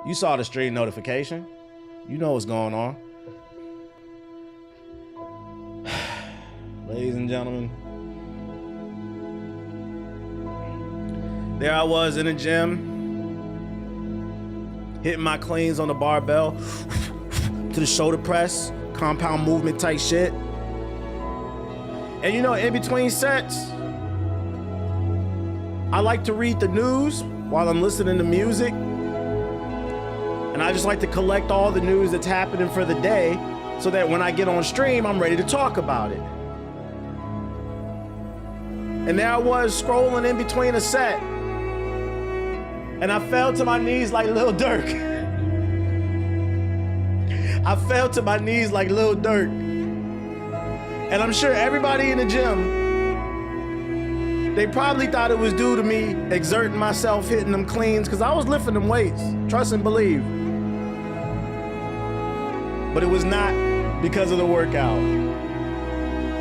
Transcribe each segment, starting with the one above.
You saw the stream notification. You know what's going on. Ladies and gentlemen. There I was in the gym. Hitting my cleans on the barbell. To the shoulder press. Compound movement type shit. And you know, in between sets, I like to read the news while I'm listening to music. And I just like to collect all the news that's happening for the day so that when I get on stream, I'm ready to talk about it. And there I was scrolling in between a set. And I fell to my knees like Lil Durk. I fell to my knees like Lil Durk. And I'm sure everybody in the gym, they probably thought it was due to me exerting myself, hitting them cleans, because I was lifting them weights, trust and believe. But it was not because of the workout.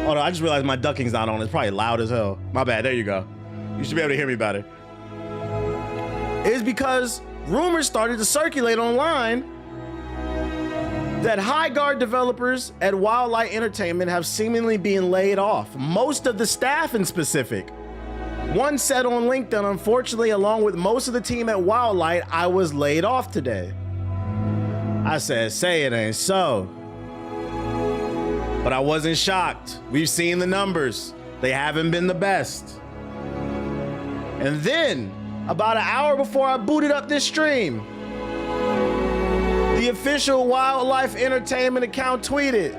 Hold on, I just realized my ducking's not on. It's probably loud as hell. My bad, there you go. You should be able to hear me better. It's because rumors started to circulate online that Highguard developers at Wildlight Entertainment have seemingly been laid off. Most of the staff in specific. One said on LinkedIn, unfortunately, along with most of the team at Wildlight, I was laid off today. I said, say it ain't so. But I wasn't shocked. We've seen the numbers. They haven't been the best. And then, about an hour before I booted up this stream, the official Wildlife Entertainment account tweeted,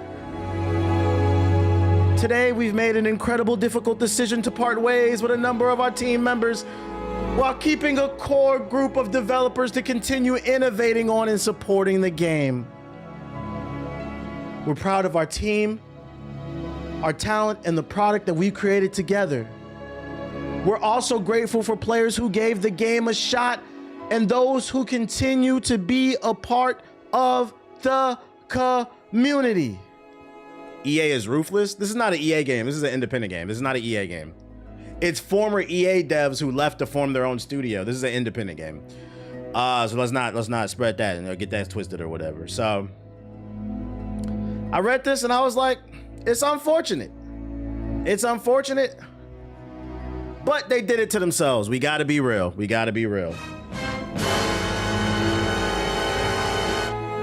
"Today we've made an incredible difficult decision to part ways with a number of our team members while keeping a core group of developers to continue innovating on and supporting the game. We're proud of our team, our talent, and the product that we created together. We're also grateful for players who gave the game a shot and those who continue to be a part of the community." EA is ruthless. This is not an EA game. This is an independent game. This is not an EA game. It's former EA devs who left to form their own studio. This is an independent game. So let's not spread that and get that twisted or whatever. So I read this and I was like, it's unfortunate. It's unfortunate. But they did it to themselves. We gotta be real. We gotta be real.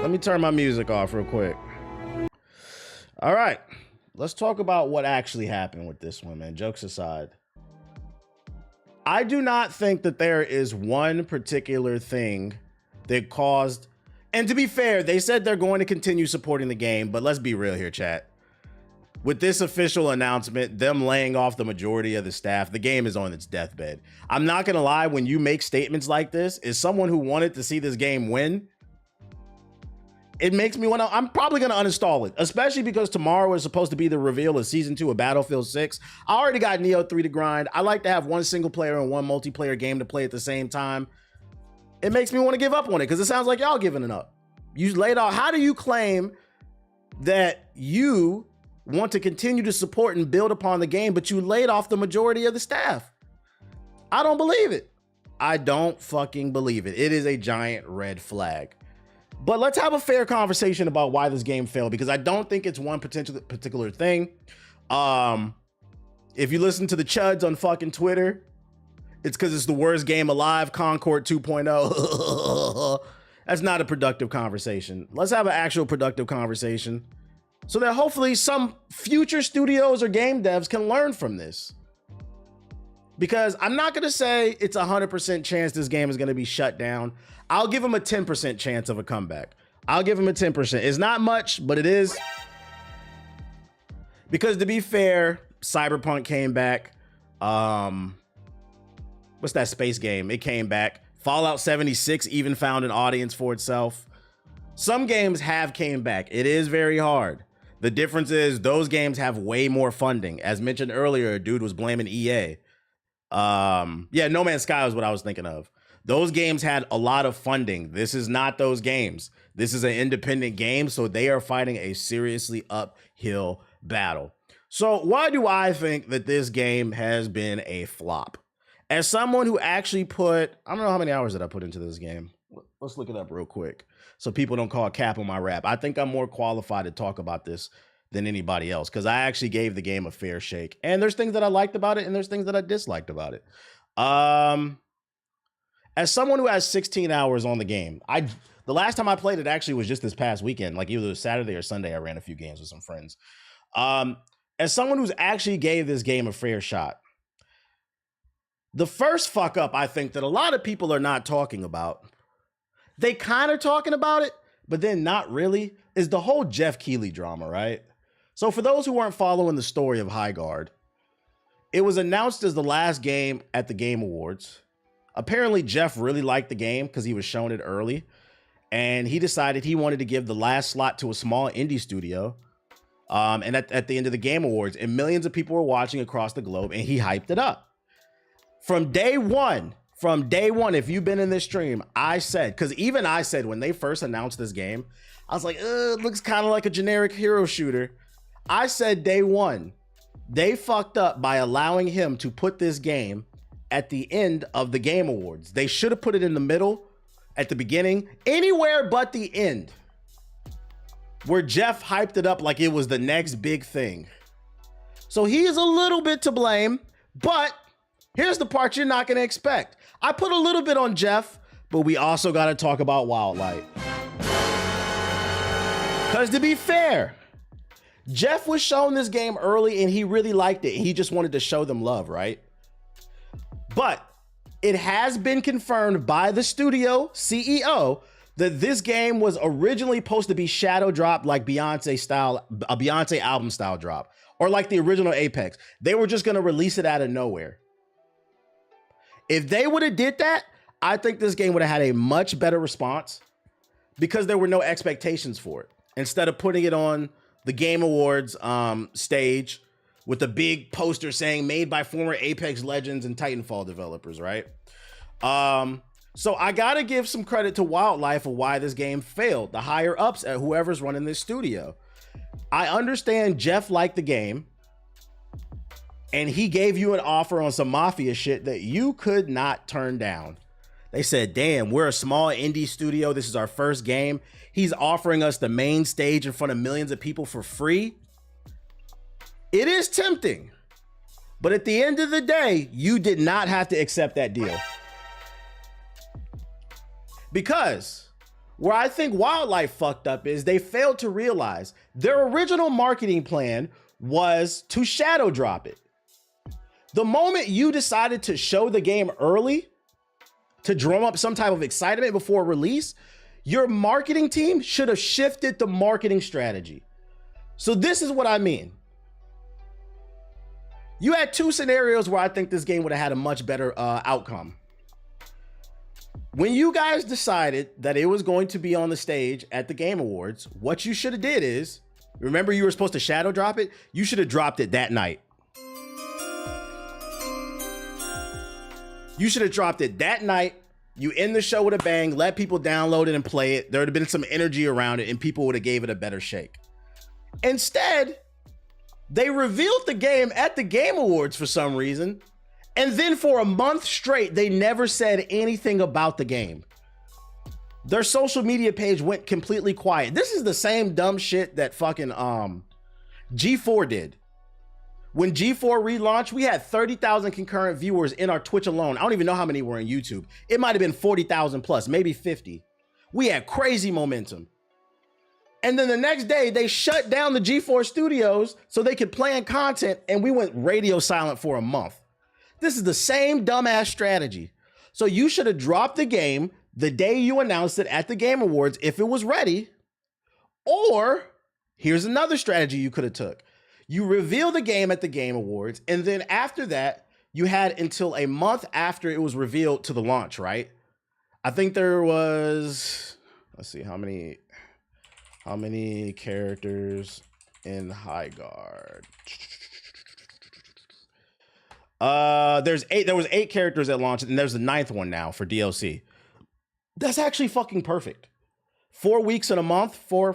Let me turn my music off real quick. All right, let's talk about what actually happened with this one, man. Jokes aside. I do not think that there is one particular thing that caused, and to be fair, they said they're going to continue supporting the game, but let's be real here, chat. With this official announcement, them laying off the majority of the staff, the game is on its deathbed. I'm not gonna lie, when you make statements like this, as someone who wanted to see this game win, it makes me wanna, I'm probably gonna uninstall it, especially because tomorrow is supposed to be the reveal of Season 2 of Battlefield 6. I already got Neo 3 to grind. I like to have one single player and one multiplayer game to play at the same time. It makes me wanna give up on it because it sounds like y'all giving it up. You laid off, how do you claim that you want to continue to support and build upon the game, but you laid off the majority of the staff? I don't believe it. I don't fucking believe it. It is a giant red flag. But let's have a fair conversation about why this game failed, because I don't think it's one particular thing. If you listen to the chuds on fucking Twitter, it's because it's the worst game alive, Concord 2.0. That's not a productive conversation. Let's have an actual productive conversation so that hopefully some future studios or game devs can learn from this. Because I'm not gonna say it's 100% chance this game is gonna be shut down. I'll give them a 10% chance of a comeback. I'll give them a 10%. It's not much, but it is. Because to be fair, Cyberpunk came back. What's that space game? It came back. Fallout 76 even found an audience for itself. Some games have came back. It is very hard. The difference is those games have way more funding. As mentioned earlier, a dude was blaming EA. Yeah, No Man's Sky is what I was thinking of. Those games had a lot of funding. This is not those games. This is an independent game, so they are fighting a seriously uphill battle. So why do I think that this game has been a flop? As someone who actually put, I don't know how many hours did I put into this game. Let's look it up real quick so people don't call cap on my rap. I think I'm more qualified to talk about this than anybody else because I actually gave the game a fair shake. And there's things that I liked about it and there's things that I disliked about it. As someone who has 16 hours on the game, the last time I played it actually was just this past weekend, like either Saturday or Sunday. I ran a few games with some friends. As someone who's actually gave this game a fair shot, the first fuck up I think that a lot of people are not talking about, they kind of talking about it, but then not really, is the whole Jeff Keighley drama, right? So for those who weren't following the story of Highguard, it was announced as the last game at the Game Awards. Apparently, Jeff really liked the game because he was shown it early, and he decided he wanted to give the last slot to a small indie studio. And at the end of the Game Awards, and millions of people were watching across the globe, and he hyped it up. From day one, if you've been in this stream, I said, because even I said when they first announced this game, I was like, it looks kind of like a generic hero shooter. I said day one, they fucked up by allowing him to put this game at the end of the Game Awards. They should have put it in the middle, at the beginning, anywhere but the end, where Jeff hyped it up like it was the next big thing. So he is a little bit to blame, but here's the part you're not going to expect. I put a little bit on Jeff, but we also got to talk about Wildlight. Because to be fair, Jeff was shown this game early and he really liked it. He just wanted to show them love, right? But it has been confirmed by the studio CEO that this game was originally supposed to be shadow dropped like Beyonce style, a Beyonce album style drop, or like the original Apex. They were just going to release it out of nowhere. If they would have did that, I think this game would have had a much better response because there were no expectations for it. Instead of putting it on the Game Awards stage with a big poster saying made by former Apex Legends and Titanfall developers, right? So I gotta give some credit to Wildlife for why this game failed, the higher ups at whoever's running this studio. I understand Jeff liked the game and he gave you an offer on some Mafia shit that you could not turn down. They said, damn, we're a small indie studio. This is our first game. He's offering us the main stage in front of millions of people for free. It is tempting, but at the end of the day, you did not have to accept that deal. Because where I think Wildlife fucked up is they failed to realize their original marketing plan was to shadow drop it. The moment you decided to show the game early to drum up some type of excitement before release, your marketing team should have shifted the marketing strategy. So this is what I mean. You had two scenarios where I think this game would have had a much better outcome. When you guys decided that it was going to be on the stage at the Game Awards, what you should have did is, remember you were supposed to shadow drop it? You should have dropped it that night. You should have dropped it that night. You end the show with a bang, let people download it and play it. There would have been some energy around it and people would have gave it a better shake. Instead, they revealed the game at the Game Awards for some reason, and then for a month straight, they never said anything about the game. Their social media page went completely quiet. This is the same dumb shit that fucking G4 did. When G4 relaunched, we had 30,000 concurrent viewers in our Twitch alone. I don't even know how many were in YouTube. It might have been 40,000 plus, maybe 50. We had crazy momentum. And then the next day, they shut down the G4 studios so they could plan content, and we went radio silent for a month. This is the same dumbass strategy. So you should have dropped the game the day you announced it at the Game Awards if it was ready. Or here's another strategy you could have took. You reveal the game at the Game Awards, and then after that, you had until a month after it was revealed to the launch, right? I think there was, let's see, how many characters in Highguard? There was 8 characters at launch, and there's the 9th one now for DLC. That's actually fucking perfect. 4 weeks in a month, 4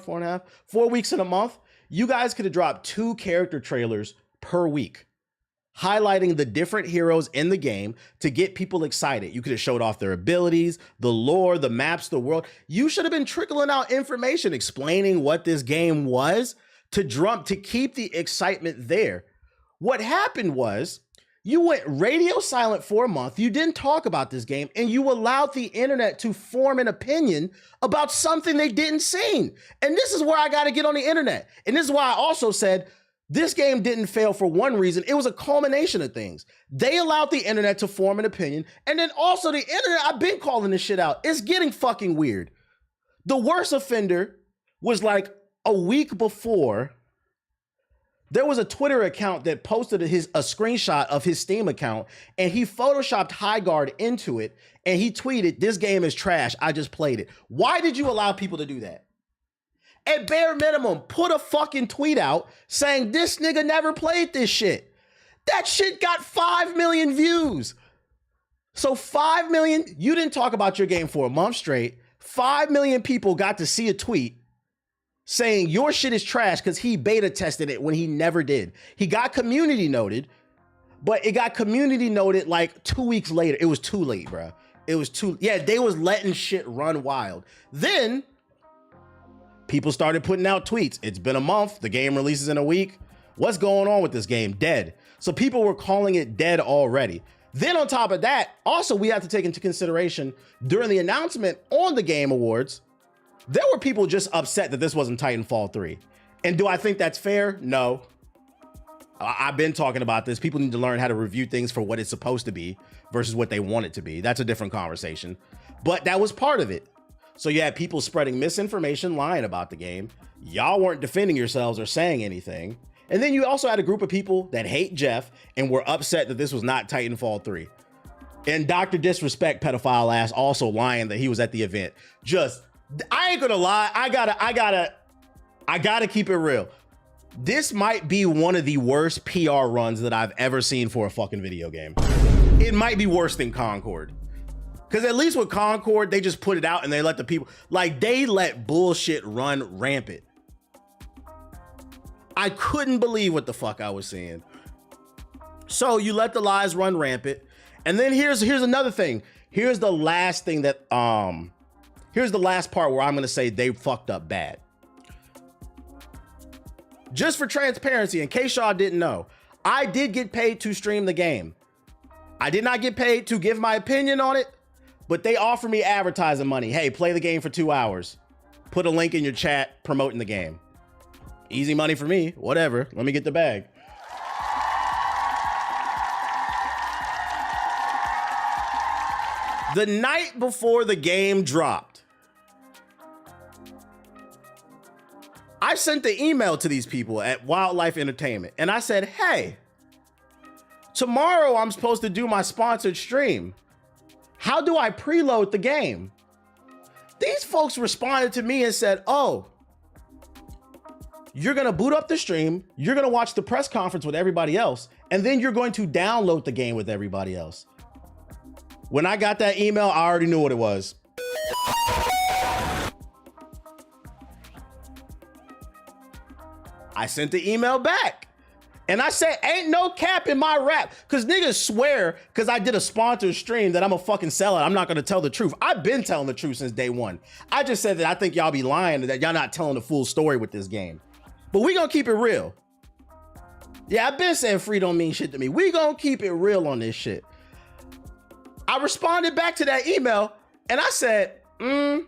weeks in a month. You guys could have dropped 2 character trailers per week. highlighting the different heroes in the game to get people excited. You could have showed off their abilities, the lore, the maps, the world. You should have been trickling out information explaining what this game was to keep the excitement there. What happened was you went radio silent for a month. You didn't talk about this game, and you allowed the internet to form an opinion about something they didn't see. And this is where I got to get on the internet. And this is why I also said this game didn't fail for one reason. It was a culmination of things. They allowed the internet to form an opinion. And then also the internet, I've been calling this shit out. It's getting fucking weird. The worst offender was like a week before. There was a Twitter account that posted a screenshot of his Steam account, and he photoshopped Highguard into it, and he tweeted, "This game is trash. I just played it." Why did you allow people to do that? At bare minimum, put a fucking tweet out saying this nigga never played this shit. That shit got 5 million views. So 5 million, you didn't talk about your game for a month straight. 5 million people got to see a tweet saying your shit is trash because he beta tested it when he never did. He got community noted, but it got community noted like 2 weeks later. It was too late, bro. It was yeah, they was letting shit run wild. Then people started putting out tweets. It's been a month. The game releases in a week. What's going on with this game? Dead. So people were calling it dead already. Then on top of that, also we have to take into consideration during the announcement on the Game Awards, there were people just upset that this wasn't Titanfall 3. And do I think that's fair? No. I've been talking about this. People need to learn how to review things for what it's supposed to be versus what they want it to be. That's a different conversation. But that was part of it. So you had people spreading misinformation, lying about the game. Y'all weren't defending yourselves or saying anything. And then you also had a group of people that hate Jeff and were upset that this was not Titanfall 3. And Dr. Disrespect pedophile ass also lying that he was at the event. I ain't gonna lie. I gotta keep it real. This might be one of the worst PR runs that I've ever seen for a fucking video game. It might be worse than Concord. Because at least with Concord, they just put it out and they let the people, like they let bullshit run rampant. I couldn't believe what the fuck I was seeing. So you let the lies run rampant. And then here's another thing. Here's the last thing that, here's the last part where I'm gonna say they fucked up bad. Just for transparency, in case y'all didn't know, I did get paid to stream the game. I did not get paid to give my opinion on it, but they offered me advertising money. Hey, play the game for 2 hours. Put a link in your chat promoting the game. Easy money for me, whatever. Let me get the bag. The night before the game dropped, I sent the email to these people at Wildlife Entertainment and I said, hey, tomorrow I'm supposed to do my sponsored stream. How do I preload the game? These folks responded to me and said, oh, you're gonna boot up the stream, you're gonna watch the press conference with everybody else, and then you're going to download the game with everybody else. When I got that email, I already knew what it was. I sent the email back and I said, ain't no cap in my rap. Cause niggas swear, cause I did a sponsored stream that I'm a fucking sellout. I'm not gonna tell the truth. I've been telling the truth since day one. I just said that I think y'all be lying, that y'all not telling the full story with this game. But we gonna keep it real. Yeah, I've been saying free don't mean shit to me. We gonna keep it real on this shit. I responded back to that email and I said, I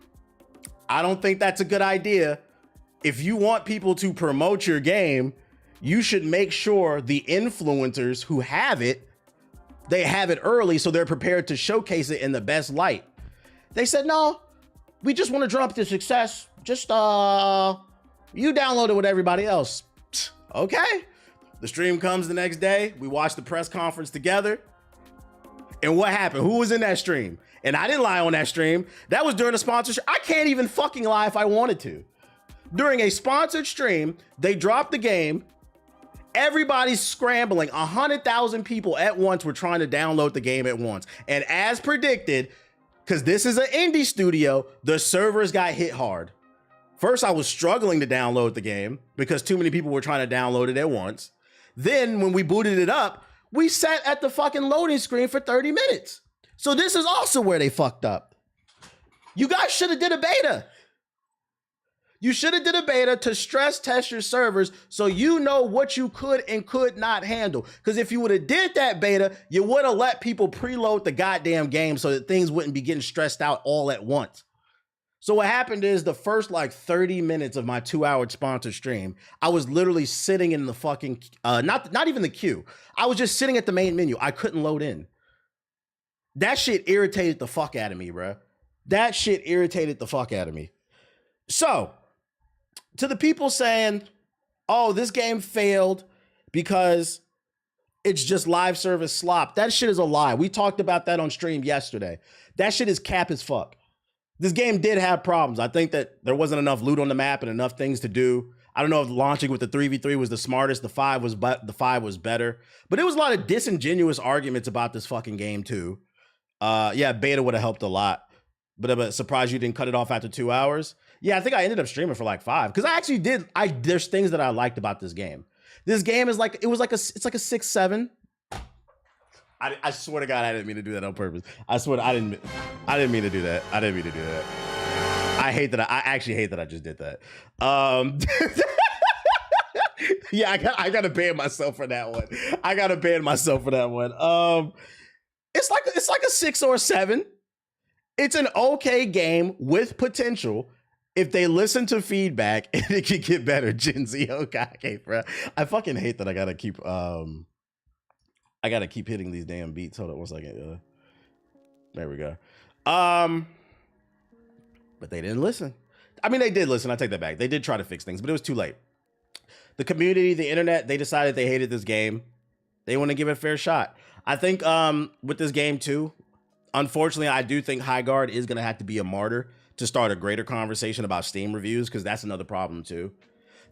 don't think that's a good idea. If you want people to promote your game, you should make sure the influencers who have it, they have it early so they're prepared to showcase it in the best light. They said, no, we just want to drum up the success. Just, you download it with everybody else. Okay. The stream comes the next day. We watch the press conference together. And what happened? Who was in that stream? And I didn't lie on that stream. That was during a sponsorship. I can't even fucking lie if I wanted to. During a sponsored stream, they dropped the game. Everybody's scrambling. 100,000 people at once were trying to download the game at once. And as predicted, because this is an indie studio, the servers got hit hard. First, I was struggling to download the game because too many people were trying to download it at once. Then when we booted it up, We sat at the fucking loading screen for 30 minutes. So this is also where they fucked up. You guys should have did a beta. You should have did a beta to stress test your servers so you know what you could and could not handle. Because if you would have did that beta, you would have let people preload the goddamn game so that things wouldn't be getting stressed out all at once. So what happened is the first like 30 minutes of my 2-hour sponsored stream, I was literally sitting in the fucking, not even the queue. I was just sitting at the main menu. I couldn't load in. That shit irritated the fuck out of me, bro. That shit irritated the fuck out of me. So, to the people saying, oh, this game failed because it's just live service slop. That shit is a lie. We talked about that on stream yesterday. That shit is cap as fuck. This game did have problems. I think that there wasn't enough loot on the map and enough things to do. I don't know if launching with the 3v3 was the smartest. The 5 was better. But it was a lot of disingenuous arguments about this fucking game too. Yeah, beta would have helped a lot. But surprised you didn't cut it off after 2 hours. Yeah, I think I ended up streaming for like 5 because I actually did. There's things that I liked about this game. This game is like it's like a 6-7. I swear to God, I didn't mean to do that on purpose. I swear I didn't mean to do that. I didn't mean to do that. I actually hate that I just did that. Yeah, I gotta ban myself for that one. It's like a 6 or 7. It's an okay game with potential. If they listen to feedback, it could get better. Gen Z, okay, bro. I fucking hate that I gotta keep hitting these damn beats. Hold on 1 second. There we go. But they didn't listen. I mean, they did listen. I take that back. They did try to fix things, but it was too late. The community, the internet, they decided they hated this game. They want to give it a fair shot. I think with this game too, unfortunately, I do think Highguard is going to have to be a martyr to start a greater conversation about Steam reviews, because that's another problem too.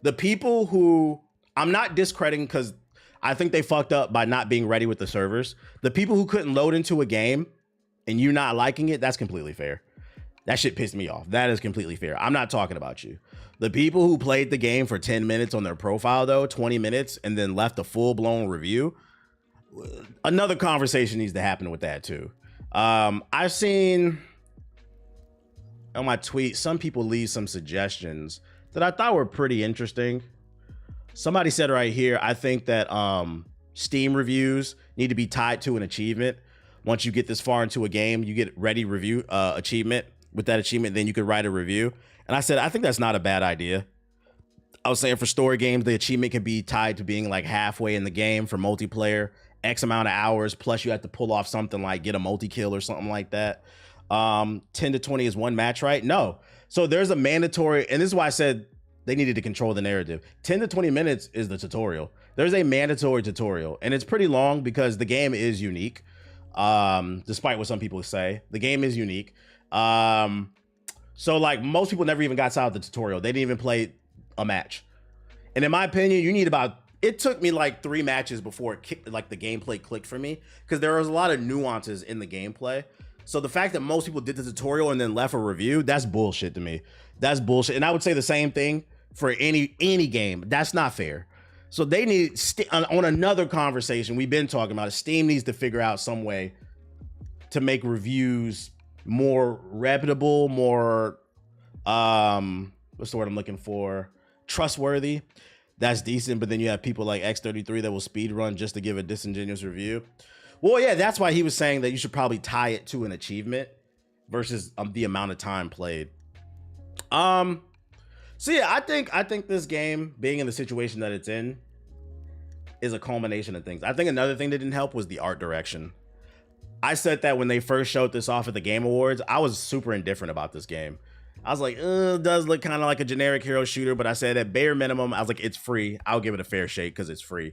The people who, I'm not discrediting because I think they fucked up by not being ready with the servers. The people who couldn't load into a game and you not liking it, that's completely fair. That shit pissed me off. That is completely fair. I'm not talking about you. The people who played the game for 10 minutes on their profile though, 20 minutes, and then left a full-blown review, another conversation needs to happen with that too. I've seen on my tweet, some people leave some suggestions that I thought were pretty interesting. Somebody said right here, I think that Steam reviews need to be tied to an achievement. Once you get this far into a game, you get ready review achievement. With that achievement, then you could write a review. And I said, I think that's not a bad idea. I was saying for story games, the achievement can be tied to being like halfway in the game. For multiplayer, X amount of hours, plus you have to pull off something like get a multi-kill or something like that. 10 to 20 is one match, right? No. So there's a mandatory, and this is why I said they needed to control the narrative. 10 to 20 minutes is the tutorial. There's a mandatory tutorial, and it's pretty long because the game is unique. Despite what some people say, the game is unique. So like most people never even got out of the tutorial. They didn't even play a match. And in my opinion, you need about, it took me like 3 matches before it kicked, like the gameplay clicked for me, because there was a lot of nuances in the gameplay. So the fact that most people did the tutorial and then left a review, that's bullshit to me. That's bullshit. And I would say the same thing for any game. That's not fair. So they need, on another conversation we've been talking about, Steam needs to figure out some way to make reviews more reputable, more what's the word I'm looking for, trustworthy. That's decent. But then you have people like X33 that will speed run just to give a disingenuous review. Well, yeah, that's why he was saying that you should probably tie it to an achievement versus the amount of time played. So yeah, I think this game being in the situation that it's in is a culmination of things. I think another thing that didn't help was the art direction. I said that when they first showed this off at the Game Awards, I was super indifferent about this game. I was like, it does look kind of like a generic hero shooter, but I said at bare minimum, I was like, it's free. I'll give it a fair shake because it's free.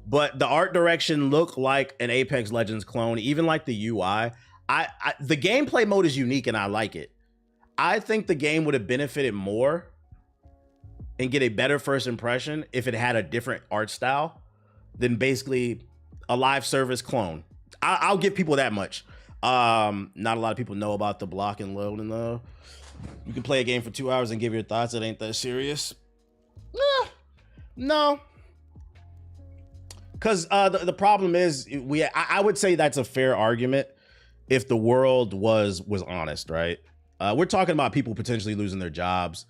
But the art direction looked like an Apex Legends clone, even like the UI. The gameplay mode is unique and I like it. I think the game would have benefited more and get a better first impression if it had a different art style than basically a live service clone. I'll give people that much. Not a lot of people know about the block and loading though. You can play a game for 2 hours and give your thoughts. It ain't that serious. No. Because the problem is, I would say that's a fair argument if the world was honest, right? We're talking about people potentially losing their jobs.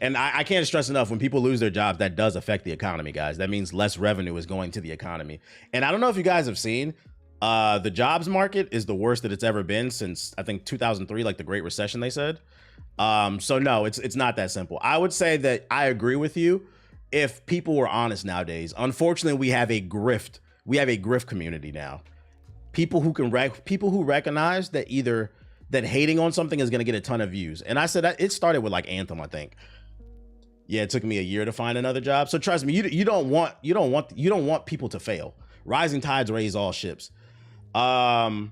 And I can't stress enough, when people lose their jobs, that does affect the economy, guys. That means less revenue is going to the economy. And I don't know if you guys have seen, the jobs market is the worst that it's ever been since, I think, 2003, like the Great Recession, they said. So no, it's not that simple. I would say that I agree with you if people were honest nowadays. Unfortunately, we have a grift. We have a grift community now. People who recognize that that hating on something is going to get a ton of views. And I said that it started with like Anthem, I think. Yeah, it took me a year to find another job. So trust me, you don't want people to fail. Rising tides raise all ships. So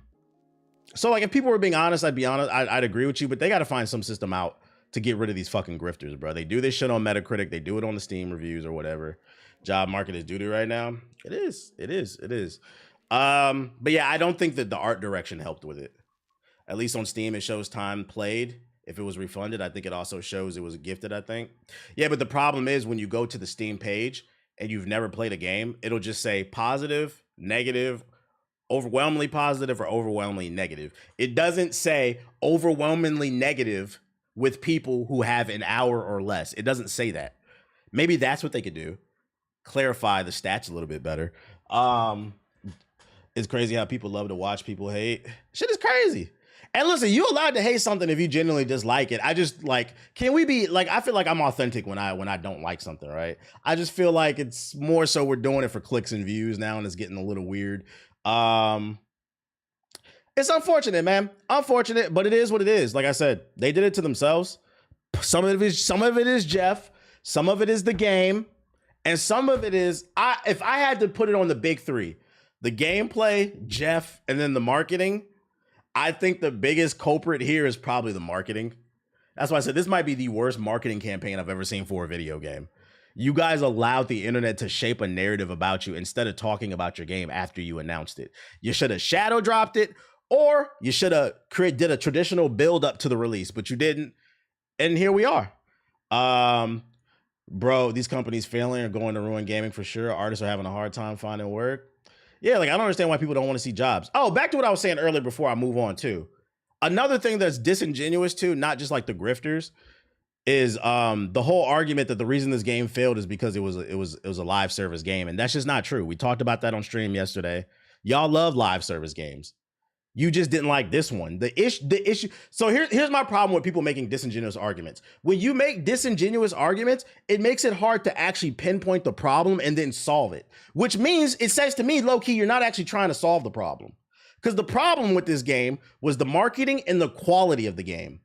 like if people were being honest, I'd agree with you, but they got to find some system out to get rid of these fucking grifters, bro. They do this shit on Metacritic. They do it on the Steam reviews or whatever. Job market is doo-doo right now. It is. But yeah, I don't think that the art direction helped with it. At least on Steam, it shows time played. If it was refunded, I think it also shows it was gifted, I think. Yeah, but the problem is when you go to the Steam page and you've never played a game, it'll just say positive, negative, overwhelmingly positive, or overwhelmingly negative. It doesn't say overwhelmingly negative with people who have an hour or less. It doesn't say that. Maybe that's what they could do. Clarify the stats a little bit better. It's crazy how people love to watch people hate. Shit is crazy. And listen, you allowed to hate something if you genuinely dislike it. I just like, can we be like, I feel like I'm authentic when I don't like something, right? I just feel like it's more so we're doing it for clicks and views now, and it's getting a little weird. It's unfortunate, man. Unfortunate, but it is what it is. Like I said, they did it to themselves. Some of it is Jeff, some of it is the game, and some of it is if I had to put it on the big three, the gameplay, Jeff, and then the marketing, I think the biggest culprit here is probably the marketing. That's why I said this might be the worst marketing campaign I've ever seen for a video game. You guys allowed the internet to shape a narrative about you instead of talking about your game after you announced it. You should have shadow dropped it, or you should have did a traditional build up to the release, but you didn't. And here we are. Bro, these companies failing are going to ruin gaming for sure. Artists are having a hard time finding work. Yeah, like I don't understand why people don't want to see jobs. Oh, back to what I was saying earlier before I move on too. Another thing that's disingenuous too, not just like the grifters, is the whole argument that the reason this game failed is because it was a live service game, and that's just not true. We talked about that on stream yesterday. Y'all love live service games. You just didn't like this one. The issue. So here's my problem with people making disingenuous arguments. When you make disingenuous arguments, it makes it hard to actually pinpoint the problem and then solve it. Which means it says to me, low key, you're not actually trying to solve the problem. Because the problem with this game was the marketing and the quality of the game.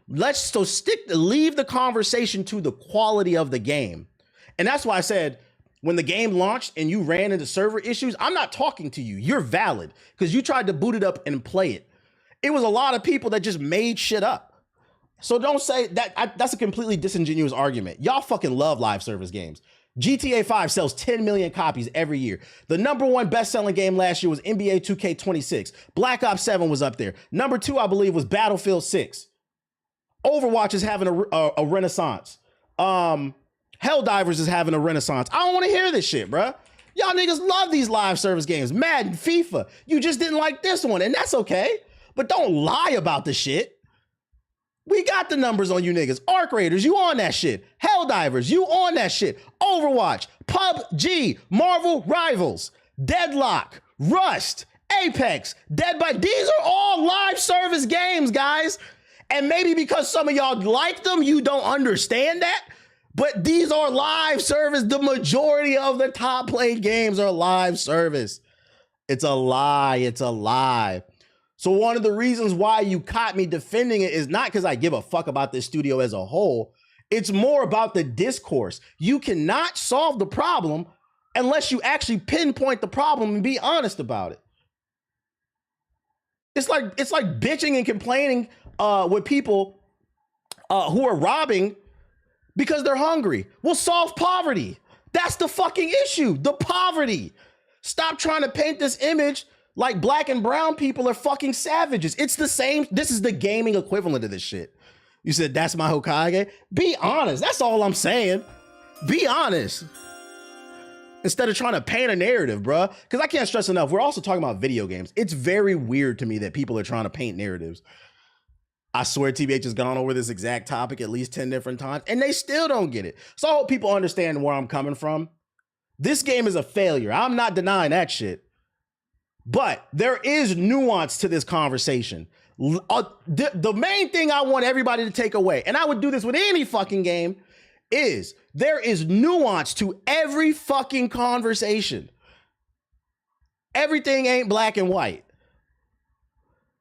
Leave the conversation to the quality of the game. And that's why I said, when the game launched and you ran into server issues, I'm not talking to you. You're valid because you tried to boot it up and play it. It was a lot of people that just made shit up. So don't say that. That's a completely disingenuous argument. Y'all fucking love live service games. GTA 5 sells 10 million copies every year. The #1 best-selling game last year was NBA 2K26. Black Ops 7 was up there. Number 2, I believe, was Battlefield 6. Overwatch is having a renaissance. Helldivers is having a renaissance. I don't want to hear this shit, bruh. Y'all niggas love these live service games. Madden, FIFA. You just didn't like this one, and that's okay. But don't lie about the shit. We got the numbers on you niggas. Arc Raiders, you on that shit. Helldivers, you on that shit. Overwatch, PUBG, Marvel Rivals, Deadlock, Rust, Apex, Dead by. These are all live service games, guys. And maybe because some of y'all like them, you don't understand that. But these are live service. The majority of the top played games are live service. It's a lie. It's a lie. So one of the reasons why you caught me defending it is not because I give a fuck about this studio as a whole. It's more about the discourse. You cannot solve the problem unless you actually pinpoint the problem and be honest about it. It's like bitching and complaining with people who are robbing because they're hungry. We'll solve poverty. That's the fucking issue, the poverty. Stop trying to paint this image like black and brown people are fucking savages. It's the same. This is the gaming equivalent of this shit. You said, that's my Hokage? Be honest. That's all I'm saying. Be honest. instead of trying to paint a narrative, bruh. Because I can't stress enough, we're also talking about video games. It's very weird to me that people are trying to paint narratives. I swear TBH has gone over this exact topic at least 10 different times, and they still don't get it. So I hope people understand where I'm coming from. This game is a failure. I'm not denying that shit. But there is nuance to this conversation. The main thing I want everybody to take away, and I would do this with any fucking game, is there is nuance to every fucking conversation. Everything ain't black and white.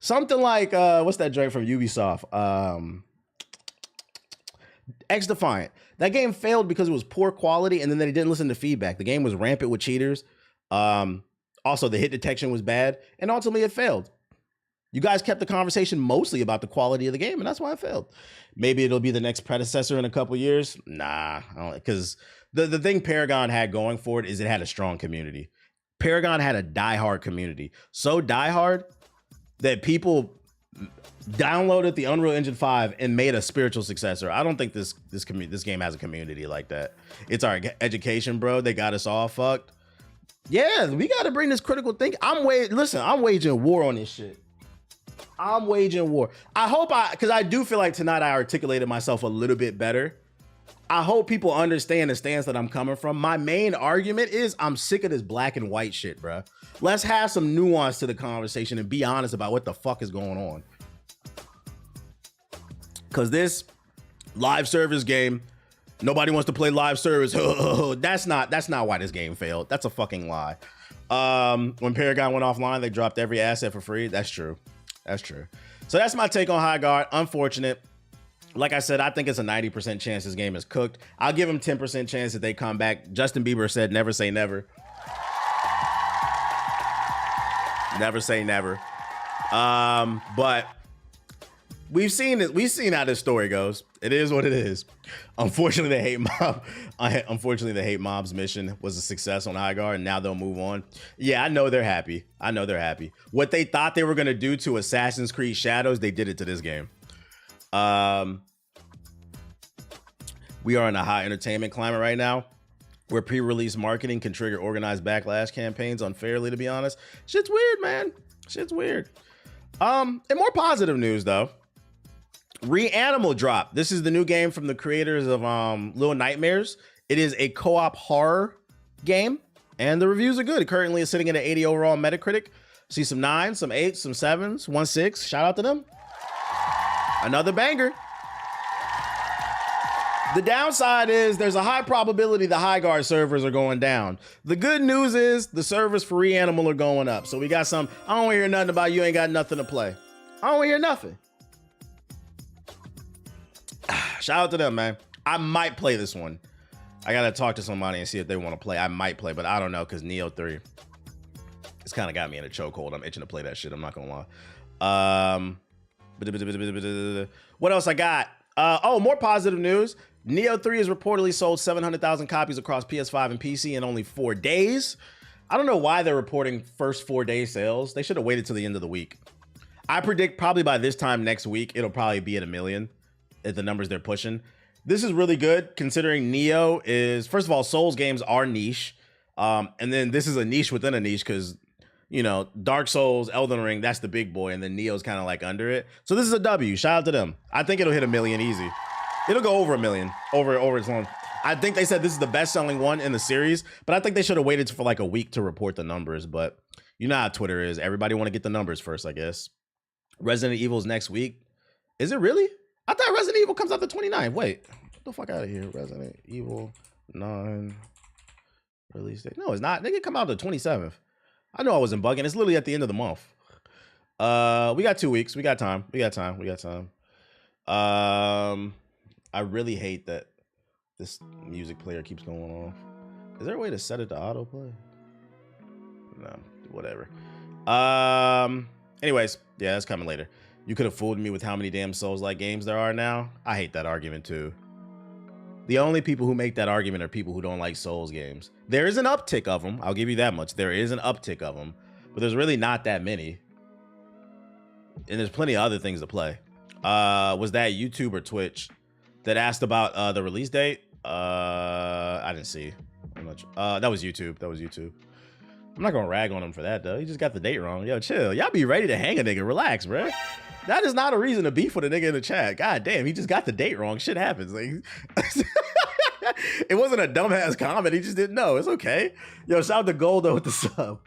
Something like, what's that drink from Ubisoft? X-Defiant. That game failed because it was poor quality and then they didn't listen to feedback. The game was rampant with cheaters. Also, the hit detection was bad. And ultimately, it failed. You guys kept the conversation mostly about the quality of the game, and that's why it failed. Maybe it'll be the next predecessor in a couple years. Nah, because the thing Paragon had going for it is it had a strong community. Paragon had a diehard community. So diehard that people downloaded the Unreal Engine 5 and made a spiritual successor. I don't think this game has a community like that. It's our education, bro. They got us all fucked. Yeah, we got to bring this critical thinking. I'm waging war on this shit. I'm waging war. Because I do feel like tonight I articulated myself a little bit better. I hope people understand the stance that I'm coming from. My main argument is I'm sick of this black and white shit, bro. Let's have some nuance to the conversation and be honest about what the fuck is going on. Because this live service game, nobody wants to play live service. That's not why this game failed. That's a fucking lie. When Paragon went offline, they dropped every asset for free. That's true. That's true. So that's my take on Highguard. Unfortunate. Like I said, I think it's a 90% chance this game is cooked. I'll give them 10% chance that they come back. Justin Bieber said, never say never. Never say never. But we've seen it. We've seen how this story goes. It is what it is. Unfortunately, the hate mob. Unfortunately, the hate mob's mission was a success on Highguard, and now they'll move on. Yeah, I know they're happy. I know they're happy. What they thought they were gonna do to Assassin's Creed Shadows, they did it to this game. We are in a high entertainment climate right now, where pre-release marketing can trigger organized backlash campaigns unfairly. To be honest, shit's weird, man. Shit's weird. And more positive news though. Reanimal dropped. This is the new game from the creators of Little Nightmares. It is a co-op horror game, and the reviews are good. Currently, it's sitting at an 80 overall Metacritic. See some 9s, some 8s, some 7s, 1 6. Shout out to them. Another banger. The downside is there's a high probability the Highguard servers are going down. The good news is the servers for Reanimal are going up. So we got some. I don't want to hear nothing about you ain't got nothing to play. I don't want to hear nothing. Shout out to them, man. I might play this one. I gotta talk to somebody and see if they want to play. I might play, but I don't know because Neo 3. It's kind of got me in a chokehold. I'm itching to play that shit. I'm not gonna lie. What else I got? Oh, more positive news. Neo 3 has reportedly sold 700,000 copies across PS5 and PC in only 4 days. I don't know why they're reporting first 4-day sales. They should have waited till the end of the week. I predict probably by this time next week, it'll probably be at 1 million at the numbers they're pushing. This is really good considering Neo is, first of all, Souls games are niche. And then this is a niche within a niche because, you know, Dark Souls, Elden Ring, that's the big boy. And then Neo's kind of like under it. So this is a W. Shout out to them. I think it'll hit 1 million easy. It'll go over 1 million over its long. I think they said this is the best selling one in the series, but I think they should have waited for like a week to report the numbers. But you know how Twitter is. Everybody want to get the numbers first, I guess. Resident Evil's next week. Is it really? I thought Resident Evil comes out the 29th. Wait, get the fuck out of here. Resident Evil 9 release date. No, it's not. They can come out the 27th. I know I wasn't bugging. It's literally at the end of the month. We got 2 weeks. We got time. We got time. I really hate that this music player keeps going off. Is there a way to set it to autoplay? No, whatever. Anyways, yeah, that's coming later. You could have fooled me with how many damn Souls-like games there are now. I hate that argument too. The only people who make that argument are people who don't like Souls games. There is an uptick of them. I'll give you that much. There is an uptick of them, but there's really not that many. And there's plenty of other things to play. Was that YouTube or Twitch that asked about the release date? I didn't see. I'm much. That was YouTube. That was YouTube. I'm not gonna rag on him for that though. He just got the date wrong. Yo, chill. Y'all be ready to hang a nigga. Relax, bro. That is not a reason to beef with a nigga in the chat. God damn, he just got the date wrong. Shit happens. Like, it wasn't a dumbass comment. He just didn't know. It's okay. Yo, shout out to Goldo with the sub.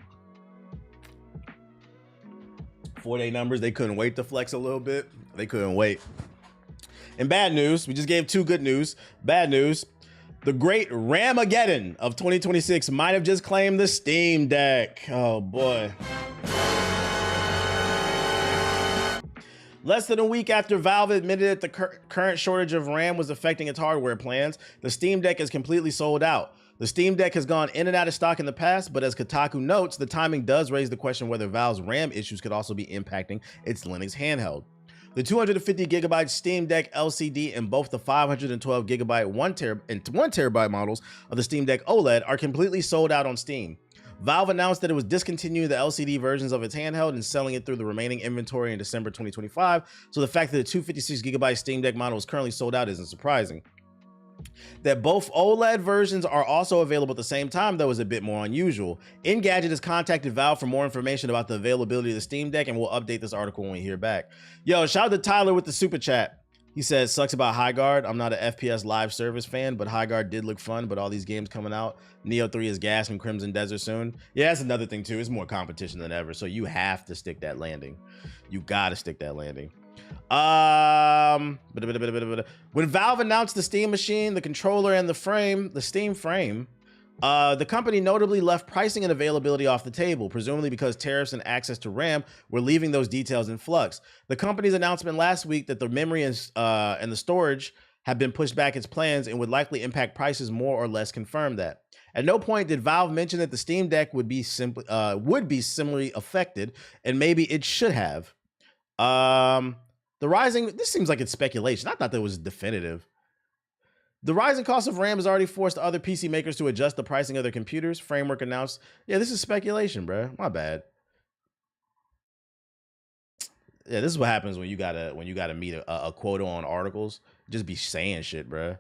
4-day numbers. They couldn't wait to flex a little bit. They couldn't wait. And bad news. We just gave 2 good news. Bad news. The great Ramageddon of 2026 might have just claimed the Steam Deck. Oh boy. Less than a week after Valve admitted that the current shortage of RAM was affecting its hardware plans, the Steam Deck is completely sold out. The Steam Deck has gone in and out of stock in the past, but as Kotaku notes, the timing does raise the question whether Valve's RAM issues could also be impacting its Linux handheld. The 250 gigabyte Steam Deck LCD and both the 512 gigabyte 1 terabyte models of the Steam Deck OLED are completely sold out on Steam. Valve announced that it was discontinuing the LCD versions of its handheld and selling it through the remaining inventory in December 2025, so the fact that the 256 gigabyte Steam Deck model is currently sold out isn't surprising. That both OLED versions are also available at the same time, though, is a bit more unusual. Engadget has contacted Valve for more information about the availability of the Steam Deck, and we'll update this article when we hear back. Yo, shout out to Tyler with the super chat. He says, sucks about Highguard. I'm not an FPS live service fan, but Highguard did look fun, but all these games coming out. Neo 3 is gas and Crimson Desert soon. Yeah, that's another thing, too. It's more competition than ever, so you have to stick that landing. You gotta stick that landing. When Valve announced the Steam Machine, the controller, and the Steam frame, the company notably left pricing and availability off the table, presumably because tariffs and access to RAM were leaving those details in flux. The company's announcement last week that the memory and the storage have been pushed back its plans and would likely impact prices more or less confirmed that. At no point did Valve mention that the Steam Deck would be similarly affected, and maybe it should have. This seems like it's speculation. I thought that was definitive. The rising cost of RAM has already forced other PC makers to adjust the pricing of their computers. Framework announced. Yeah, this is speculation, bro. My bad. Yeah, this is what happens when you gotta meet a quota on articles. Just be saying shit, bro.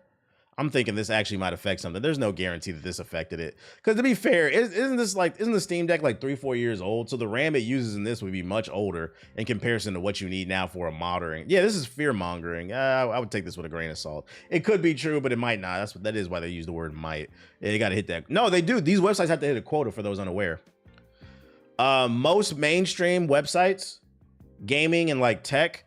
I'm thinking this actually might affect something. There's no guarantee that this affected it. Because to be fair, isn't the Steam Deck like 3-4 years old? So the RAM it uses in this would be much older in comparison to what you need now for a modern. Yeah, this is fear mongering. I would take this with a grain of salt. It could be true, but it might not. That is why they use the word might. Yeah, you got to hit that. No, they do. These websites have to hit a quota for those unaware. Most mainstream websites, gaming and like tech,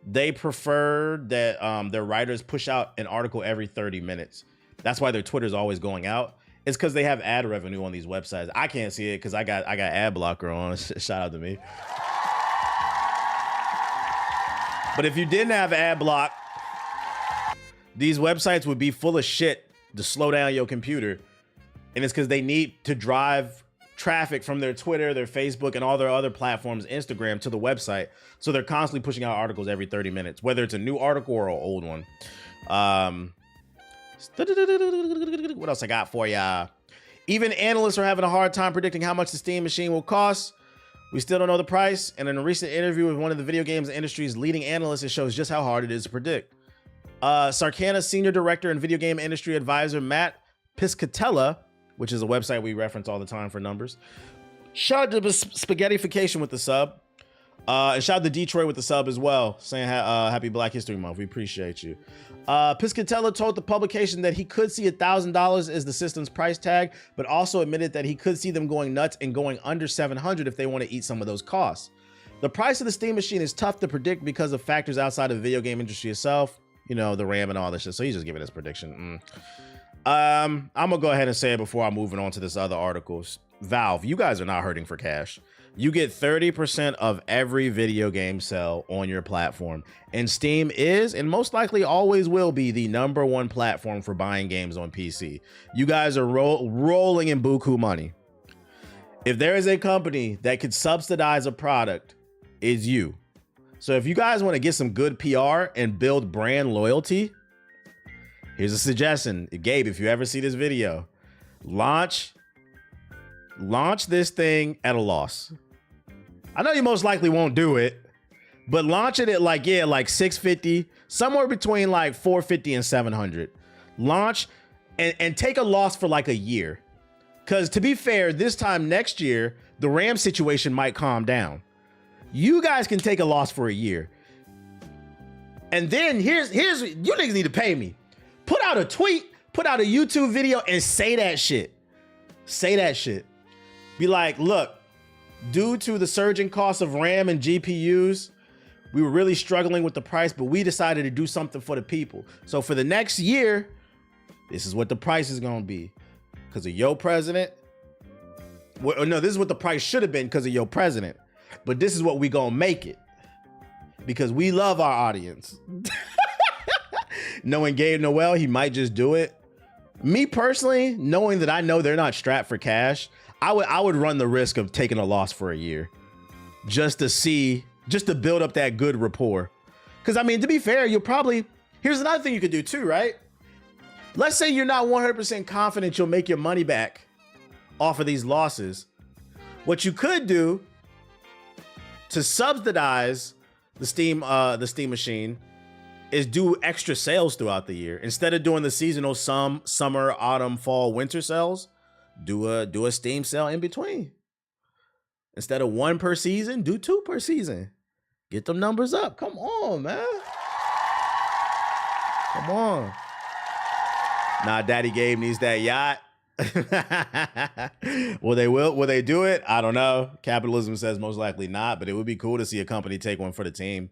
they prefer that their writers push out an article every 30 minutes. That's why their Twitter's always going out. It's because they have ad revenue on these websites. I can't see it because I got ad blocker on. Shout out to me. But if you didn't have ad block, these websites would be full of shit to slow down your computer. And it's because they need to drive traffic from their Twitter, their Facebook, and all their other platforms, Instagram, to the website. So they're constantly pushing out articles every 30 minutes, whether it's a new article or an old one. What else I got for ya? Even analysts are having a hard time predicting how much the Steam Machine will cost. We still don't know the price. And in a recent interview with one of the video games industry's leading analysts, it shows just how hard it is to predict. Sarcana Senior Director and Video Game Industry Advisor Matt Piscatella, which is a website we reference all the time for numbers. Shout out to Spaghettification with the sub. And shout out to Detroit with the sub as well, saying happy Black History Month. We appreciate you. Piscatella told the publication that he could see $1,000 as the system's price tag, but also admitted that he could see them going nuts and going under $700 if they want to eat some of those costs. The price of the Steam Machine is tough to predict because of factors outside of the video game industry itself. You know, the RAM and all this shit. So he's just giving his prediction. I'm gonna go ahead and say it before I'm moving on to this other articles. Valve, you guys are not hurting for cash. You get 30% of every video game sell on your platform, and Steam is and most likely always will be the #1 platform for buying games on PC. You guys are rolling in buku money. If there is a company that could subsidize a product, it's you. So if you guys want to get some good PR and build brand loyalty, here's a suggestion. Gabe, if you ever see this video, launch this thing at a loss. I know you most likely won't do it, but launch it at like $650, somewhere between like $450 and $700. Launch and take a loss for like a year. Because to be fair, this time next year, the Ram situation might calm down. You guys can take a loss for a year. And then here's you niggas need to pay me. Put out a tweet, put out a YouTube video and say that shit. Say that shit. Be like, look, due to the surging cost of RAM and GPUs, we were really struggling with the price, but we decided to do something for the people. So for the next year, this is what the price is gonna be. Because of your president. Well, no, this is what the price should have been because of your president. But this is what we gonna make it. Because we love our audience. Knowing Gabe Noel, he might just do it. Me personally, knowing that I know they're not strapped for cash, I would run the risk of taking a loss for a year. Just to build up that good rapport. Because I mean, to be fair, here's another thing you could do too, right? Let's say you're not 100% confident you'll make your money back off of these losses. What you could do to subsidize the Steam machine is do extra sales throughout the year. Instead of doing the seasonal summer, autumn, fall, winter sales, do a Steam sale in between. Instead of 1 per season, do 2 per season. Get them numbers up. Come on, man. Come on. Nah, Daddy Gabe needs that yacht. Will they do it? I don't know. Capitalism says most likely not, but it would be cool to see a company take one for the team.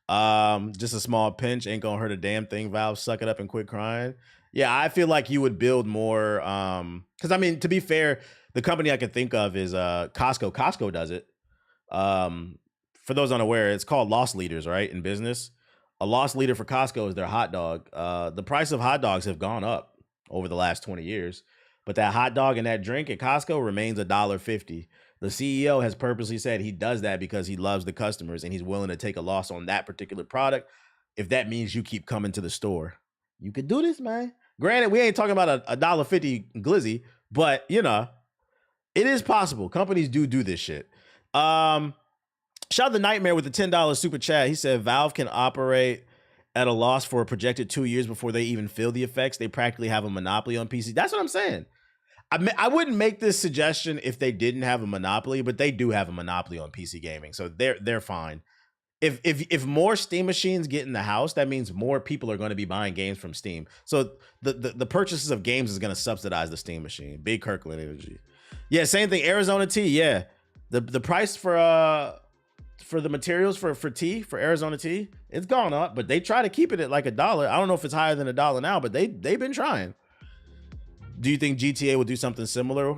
Just a small pinch ain't gonna hurt a damn thing. Valve, suck it up and quit crying. Yeah, I feel like you would build more. Because I mean, to be fair, the company I can think of is Costco. Costco does it. For those unaware, it's called loss leaders, right? In business. A loss leader for Costco is their hot dog. The price of hot dogs have gone up over the last 20 years. But that hot dog and that drink at Costco remains $1.50. The CEO has purposely said he does that because he loves the customers and he's willing to take a loss on that particular product if that means you keep coming to the store. You could do this, man. Granted, we ain't talking about a $1.50 glizzy, but you know, it is possible. Companies do this shit. Shout out to Nightmare with the $10 super chat. He said Valve can operate at a loss for a projected 2 years before they even feel the effects. They practically have a monopoly on PC. That's what I'm saying. I wouldn't make this suggestion if they didn't have a monopoly, but they do have a monopoly on PC gaming, so they're fine. If more Steam machines get in the house, that means more people are going to be buying games from Steam. So the purchases of games is going to subsidize the Steam machine. Big Kirkland energy. Yeah, same thing. Arizona tea. Yeah, the price for the materials for tea, for Arizona tea, it's gone up, but they try to keep it at like $1. I don't know if it's higher than $1 now, but they've been trying. Do you think GTA will do something similar?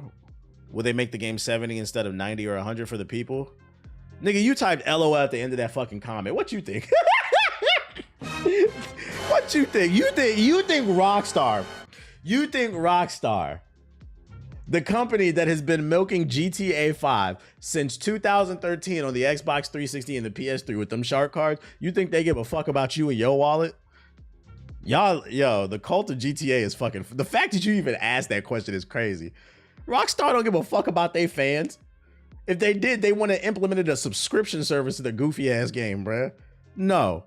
Will they make the game 70 instead of 90 or 100 for the people? Nigga, you typed LOL at the end of that fucking comment. What you think? What you think? You think Rockstar? You think Rockstar, the company that has been milking GTA 5 since 2013 on the Xbox 360 and the PS3 with them shark cards, you think they give a fuck about you and your wallet? Y'all, yo, the cult of GTA is fucking... The fact that you even asked that question is crazy. Rockstar don't give a fuck about their fans. If they did, they want to implement a subscription service to their goofy ass game, bruh. No.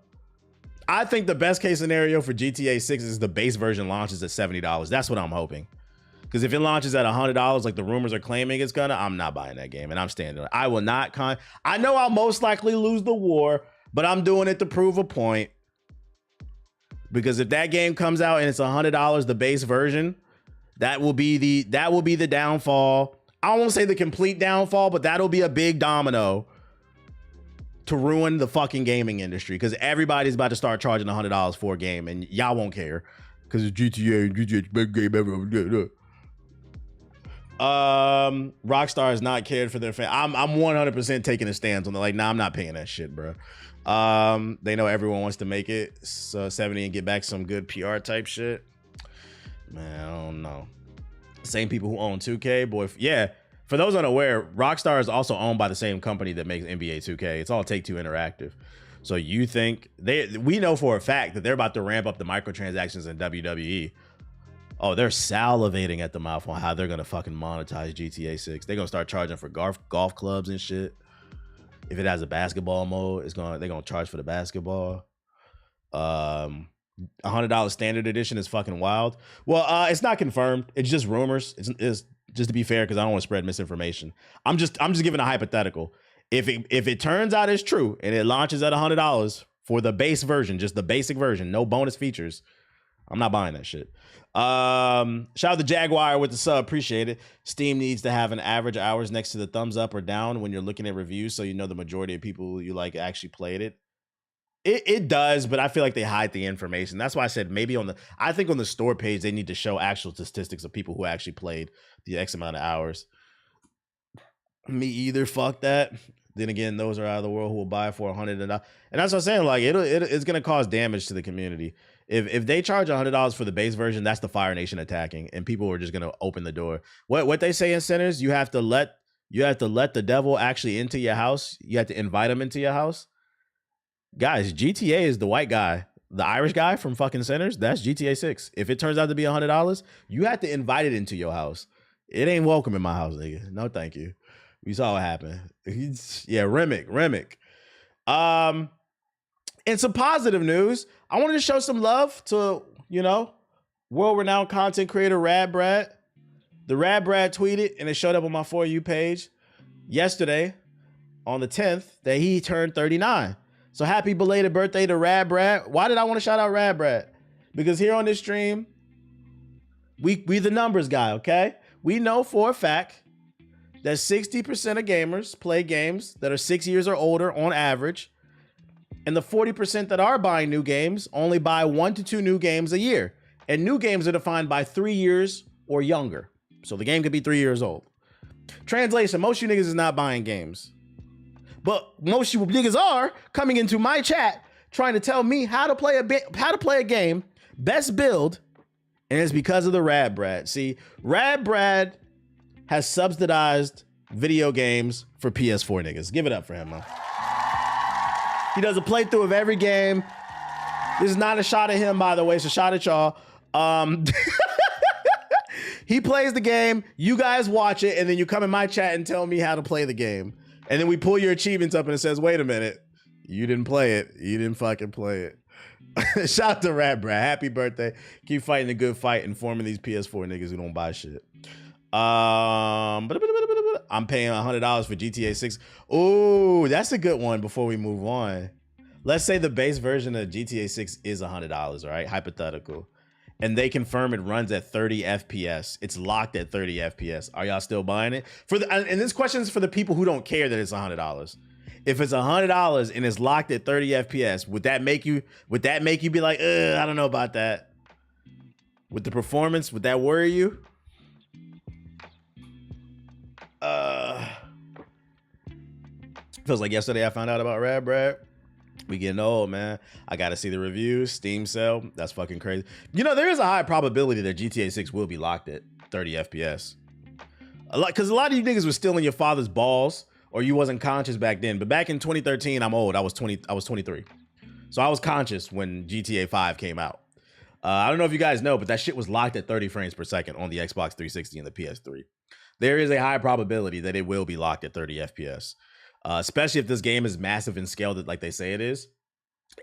I think the best case scenario for GTA 6 is the base version launches at $70. That's what I'm hoping. Because if it launches at $100, like the rumors are claiming it's gonna, I'm not buying that game, and I'm standing. I will not I know I'll most likely lose the war, but I'm doing it to prove a point. Because if that game comes out and it's $100, the base version, that will be the downfall. I won't say the complete downfall, but that'll be a big domino to ruin the fucking gaming industry. Because everybody's about to start charging $100 for a game, and y'all won't care because it's GTA's best game ever. Rockstar has not cared for their fan. I'm 100% taking a stance on the I'm not paying that shit, bro. They know everyone wants to make it so 70 and get back some good PR type shit. Man, I don't know. Same people who own 2K, boy. Yeah, for those unaware, Rockstar is also owned by the same company that makes NBA 2K. It's all Take-Two Interactive. So you think we know for a fact that they're about to ramp up the microtransactions in WWE. Oh, they're salivating at the mouth on how they're gonna fucking monetize GTA 6. They're gonna start charging for golf clubs and shit. If it has a basketball mode, they're gonna charge for the basketball. $100 standard edition is fucking wild. Well, it's not confirmed. It's just rumors. It's Just to be fair, because I don't want to spread misinformation. I'm just giving a hypothetical. If it turns out it's true and it launches at $100 for the base version, just the basic version, no bonus features, I'm not buying that shit. Shout out to Jaguar with the sub, appreciate it. Steam needs to have an average hours next to the thumbs up or down when you're looking at reviews, so you know the majority of people you like actually played it. It does, but I feel like they hide the information. That's why I said maybe I think on the store page they need to show actual statistics of people who actually played the X amount of hours. Me either. Fuck that. Then again, those are out of the world who will buy for $100. And that's what I'm saying. Like it's gonna cause damage to the community. If they charge $100 for the base version, that's the Fire Nation attacking, and people are just gonna open the door. What they say in centers, you have to let the devil actually into your house. You have to invite him into your house. Guys, GTA is the white guy, the Irish guy from fucking centers. That's GTA 6. If it turns out to be $100, you have to invite it into your house. It ain't welcome in my house, nigga. No, thank you. We saw what happened. Yeah, Remick. And some positive news. I wanted to show some love to, world-renowned content creator Rad Brad. The Rad Brad tweeted, and it showed up on my For You page yesterday on the 10th that he turned 39. So happy belated birthday to Rad Brad. Why did I want to shout out Rad Brad? Because here on this stream, we the numbers guy, okay? We know for a fact that 60% of gamers play games that are 6 years or older on average. And the 40% that are buying new games only buy 1 to 2 new games a year. And new games are defined by 3 years or younger. So the game could be 3 years old. Translation, most of you niggas is not buying games. But most of you niggas are coming into my chat trying to tell me how to play a game, best build, and it's because of the Rad Brad. See, Rad Brad has subsidized video games for PS4 niggas. Give it up for him, man. He does a playthrough of every game. This is not a shot at him, by the way. It's a shot at y'all. He plays the game, you guys watch it, and then you come in my chat and tell me how to play the game. And then we pull your achievements up and it says, wait a minute, you didn't play it. You didn't fucking play it. Shout out to Rad Brad. Happy birthday. Keep fighting a good fight, informing these PS4 niggas who don't buy shit. I'm paying $100 for GTA 6. Ooh, that's a good one before we move on. Let's say the base version of GTA 6 is $100, right? Hypothetical. And they confirm it runs at 30 FPS. It's locked at 30 FPS. Are y'all still buying it? And this question is for the people who don't care that it's $100. If it's $100 and it's locked at 30 FPS, would that make you be like, I don't know about that? With the performance, would that worry you? Feels like yesterday I found out about Rad Brad. We getting old, man. I got to see the reviews. Steam sale. That's fucking crazy. There is a high probability that GTA 6 will be locked at 30 FPS. Because a lot of you niggas was still in your father's balls, or you wasn't conscious back then. But back in 2013, I'm old. I was 23. So I was conscious when GTA 5 came out. I don't know if you guys know, but that shit was locked at 30 frames per second on the Xbox 360 and the PS3. There is a high probability that it will be locked at 30 FPS. Especially if this game is massive in scale that like they say it is.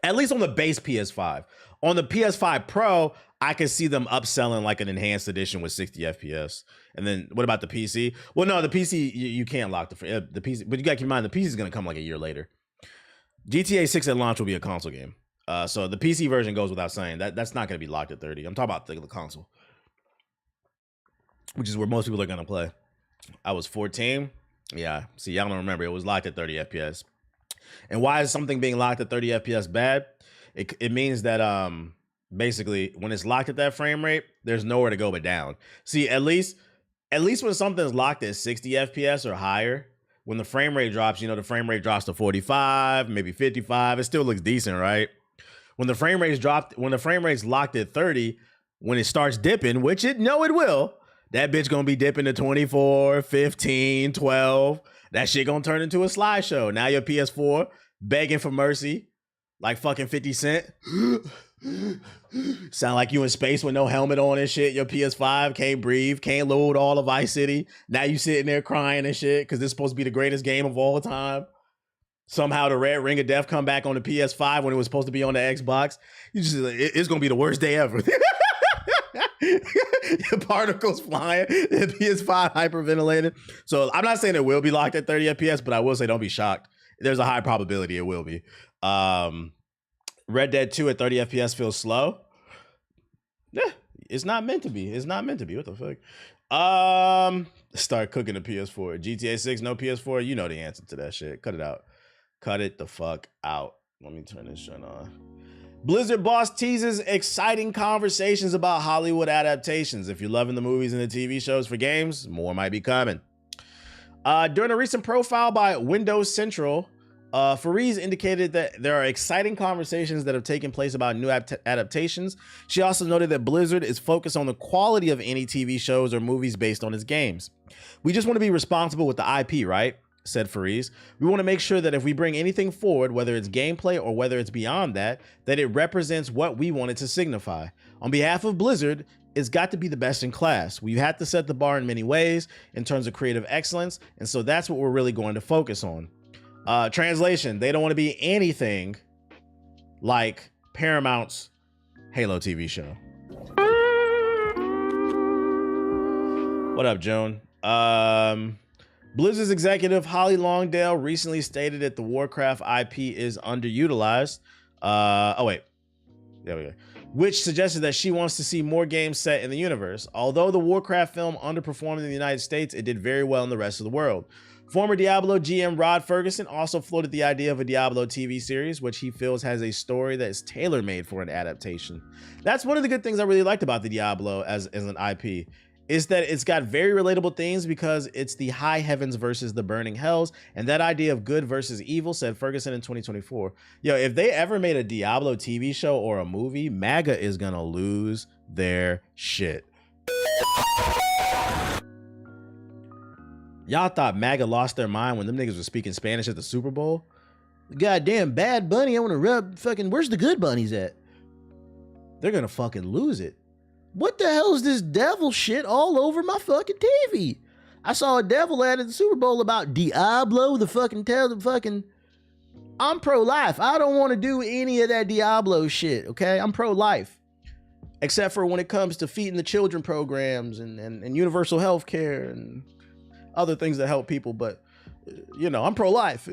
At least on the base PS5. On the PS5 Pro, I could see them upselling like an enhanced edition with 60 FPS. And then what about the PC? Well, no, the PC, you can't lock the PC, but you gotta keep in mind the PC is gonna come like a year later. GTA 6 at launch will be a console game. So the PC version goes without saying. That's not gonna be locked at 30. I'm talking about the console, which is where most people are gonna play. I was 14. Yeah, see, y'all don't remember. It was locked at 30 FPS. And why is something being locked at 30 FPS bad? It means that basically when it's locked at that frame rate, there's nowhere to go but down. See, at least when something's locked at 60 FPS or higher, when the frame rate drops, the frame rate drops to 45, maybe 55. It still looks decent, right? When the frame rate's locked at 30, when it starts dipping, which it will. That bitch gonna be dipping to 24, 15, 12. That shit gonna turn into a slideshow. Now your PS4 begging for mercy like fucking 50 Cent. Sound like you in space with no helmet on and shit. Your PS5 can't breathe, can't load all of Vice City. Now you sitting there crying and shit because this is supposed to be the greatest game of all time. Somehow the Red Ring of Death come back on the PS5 when it was supposed to be on the Xbox. It's gonna be the worst day ever. Particles flying. The PS5 hyperventilated. So I'm not saying it will be locked at 30 FPS, but I will say don't be shocked. There's a high probability it will be. Red Dead 2 at 30 FPS feels slow. Yeah, it's not meant to be. It's not meant to be. What the fuck? Start cooking the PS4. GTA 6, no PS4. You know the answer to that shit. Cut it out. Cut it the fuck out. Let me turn this shit on. Blizzard boss teases exciting conversations about Hollywood adaptations. If you're loving the movies and the TV shows for games, more might be coming. During a recent profile by Windows Central, Fareed indicated that there are exciting conversations that have taken place about new adaptations. She also noted that Blizzard is focused on the quality of any TV shows or movies based on its games. We just want to be responsible with the IP, right? Said Fareed. We want to make sure that if we bring anything forward, whether it's gameplay or whether it's beyond that, that it represents what we want it to signify. On behalf of Blizzard, it's got to be the best in class. We've had to set the bar in many ways in terms of creative excellence, and so that's what we're really going to focus on. Translation, they don't want to be anything like Paramount's Halo TV show. What up, Joan? Blizzard's executive Holly Longdale recently stated that the Warcraft IP is underutilized. Oh wait, there we go. Which suggested that she wants to see more games set in the universe. Although the Warcraft film underperformed in the United States, it did very well in the rest of the world. Former Diablo GM Rod Ferguson also floated the idea of a Diablo TV series, which he feels has a story that is tailor-made for an adaptation. That's one of the good things I really liked about the Diablo as an IP. Is that it's got very relatable themes because it's the high heavens versus the burning hells, and that idea of good versus evil, said Ferguson in 2024. Yo, if they ever made a Diablo TV show or a movie, MAGA is gonna lose their shit. Y'all thought MAGA lost their mind when them niggas were speaking Spanish at the Super Bowl? Goddamn Bad Bunny, I wanna rub fucking, where's the good bunnies at? They're gonna fucking lose it. What the hell is this devil shit all over my fucking TV? I saw a devil ad at the Super Bowl about Diablo, the fucking. I'm pro-life. I don't want to do any of that Diablo shit, okay? I'm pro-life. Except for when it comes to feeding the children programs and universal health care and other things that help people. But, you know, I'm pro-life.